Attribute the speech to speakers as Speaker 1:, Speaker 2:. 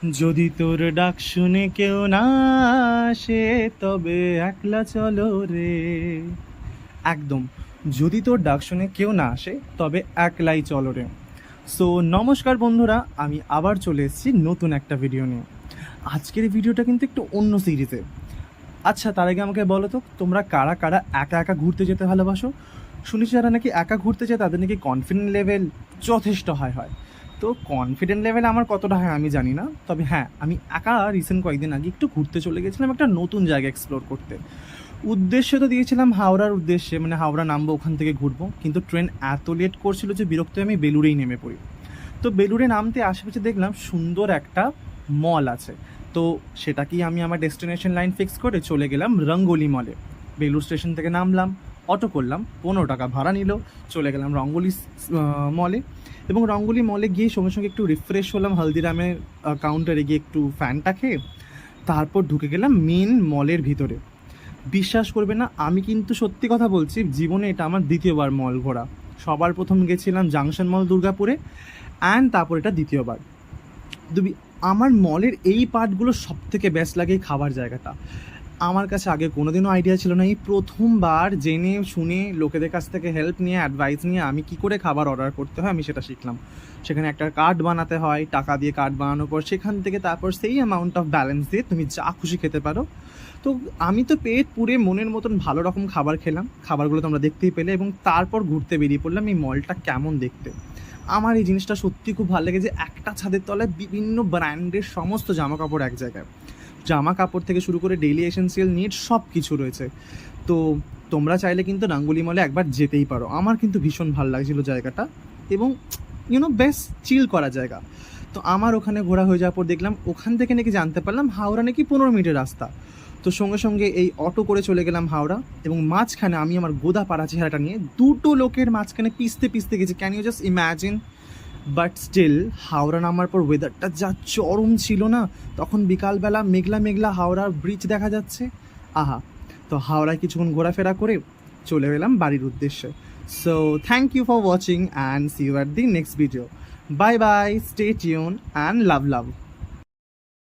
Speaker 1: যদি তোর ডাক শুনে কেউ না আসে তবে একলা চলো রে। একদম, যদি তোর ডাক শুনে কেউ না আসে তবে একলাই চলো রে। সো নমস্কার বন্ধুরা, আমি আবার চলে এসেছি নতুন একটা ভিডিও নিয়ে। আজকের এই ভিডিওটা কিন্তু একটু অন্য সিরিজে। আচ্ছা, তার আগে আমাকে বলো তো, তোমরা কারা কারা একা একা ঘুরতে যেতে ভালোবাসো? শুনেছি যারা নাকি একা ঘুরতে যায় তাদের নাকি কনফিডেন্ট লেভেল যথেষ্ট হাই হয়। তো কনফিডেন্ট লেভেল আমার কতটা হয় আমি জানি না, তবে হ্যাঁ, আমি একা রিসেন্ট কয়েকদিন আগে একটু ঘুরতে চলে গেছিলাম একটা নতুন জায়গা এক্সপ্লোর করতে। উদ্দেশ্য তো দিয়েছিলাম হাওড়ার উদ্দেশ্যে, মানে হাওড়া নামবো, ওখান থেকে ঘুরবো, কিন্তু ট্রেন এত লেট করছিল যে বিরক্ত হয়ে আমি বেলুড়েই নেমে পড়ি। তো বেলুড়ে নামতে আশেপাশে দেখলাম সুন্দর একটা মল আছে। তো সেটাকেই আমি আমার ডেস্টিনেশন লাইন ফিক্স করে চলে গেলাম রঙ্গোলি মলে। বেলুড় স্টেশন থেকে নামলাম, অটো করলাম, 15 টাকা ভাড়া নিল, চলে গেলাম রঙ্গোলি মলে। এবং রঙ্গোলি মলে গিয়ে সঙ্গে সঙ্গে একটু রিফ্রেশ হলাম হলদিরামের কাউন্টারে গিয়ে একটু ফ্যানটা খেয়ে। তারপর ঢুকে গেলাম মেন মলের ভিতরে। বিশ্বাস করবে না, আমি কিন্তু সত্যি কথা বলছি, জীবনে এটা আমার দ্বিতীয়বার মল ঘোরা। সবার প্রথম গেছিলাম জাংশন মল দুর্গাপুরে, অ্যান্ড তারপর এটা দ্বিতীয়বার। দুবি আমার মলের এই পার্টগুলো সব থেকে বেস্ট লাগে, এই খাবার জায়গাটা। আমার কাছে আগে কোনোদিনও আইডিয়া ছিল না, এই প্রথমবার জেনে শুনে লোকেদের কাছ থেকে হেল্প নিয়ে অ্যাডভাইস নিয়ে আমি কি করে খাবার অর্ডার করতে হয় আমি সেটা শিখলাম। সেখানে একটা কার্ড বানাতে হয়, টাকা দিয়ে কার্ড বানানোর পর সেখান থেকে তারপর সেই অ্যামাউন্ট অফ ব্যালেন্স দিয়ে তুমি যা খুশি খেতে পারো। তো আমি তো পেট পুরে মনের মতন ভালো রকম খাবার খেলাম, খাবারগুলো তোমরা দেখতেই পেলে, এবং তারপর ঘুরতে বেরিয়ে পড়লাম এই মলটা কেমন দেখতে। আমার এই জিনিসটা সত্যি খুব ভালো লাগে যে একটা ছাদের তলায় বিভিন্ন ব্র্যান্ডের সমস্ত জামা কাপড় এক জায়গায়। জামা কাপড় থেকে শুরু করে ডেইলি এসেন্সিয়াল নিড সব কিছু রয়েছে। তো তোমরা চাইলে কিন্তু রাঙ্গুলি মলে একবার যেতেই পারো। আমার কিন্তু ভীষণ ভালো লাগছিল জায়গাটা, এবং বেশ চিল করা জায়গা। তো আমার ওখানে ঘোরা হয়ে যাওয়ার পর দেখলাম ওখান থেকে নাকি জানতে পারলাম হাওড়া নাকি 15 মিনিটের রাস্তা। তো সঙ্গে সঙ্গে এই অটো করে চলে গেলাম হাওড়া, এবং মাঝখানে আমি আমার গোদা পাড়া চেহারাটা নিয়ে দুটো লোকের মাঝখানে পিছতে পিছতে গেছি। Can you just imagine? But still Howrah নামার পর ওয়েদারটা যা চরম ছিল না, তখন বিকালবেলা মেঘলা মেঘলা হাওড়ার ব্রিজ দেখা যাচ্ছে, আহা। তো হাওড়ায় কিছুক্ষণ ঘোরাফেরা করে চলে এলাম বাড়ির উদ্দেশ্যে। So thank you for watching and see you at the next video. Bye bye, stay tune and love love.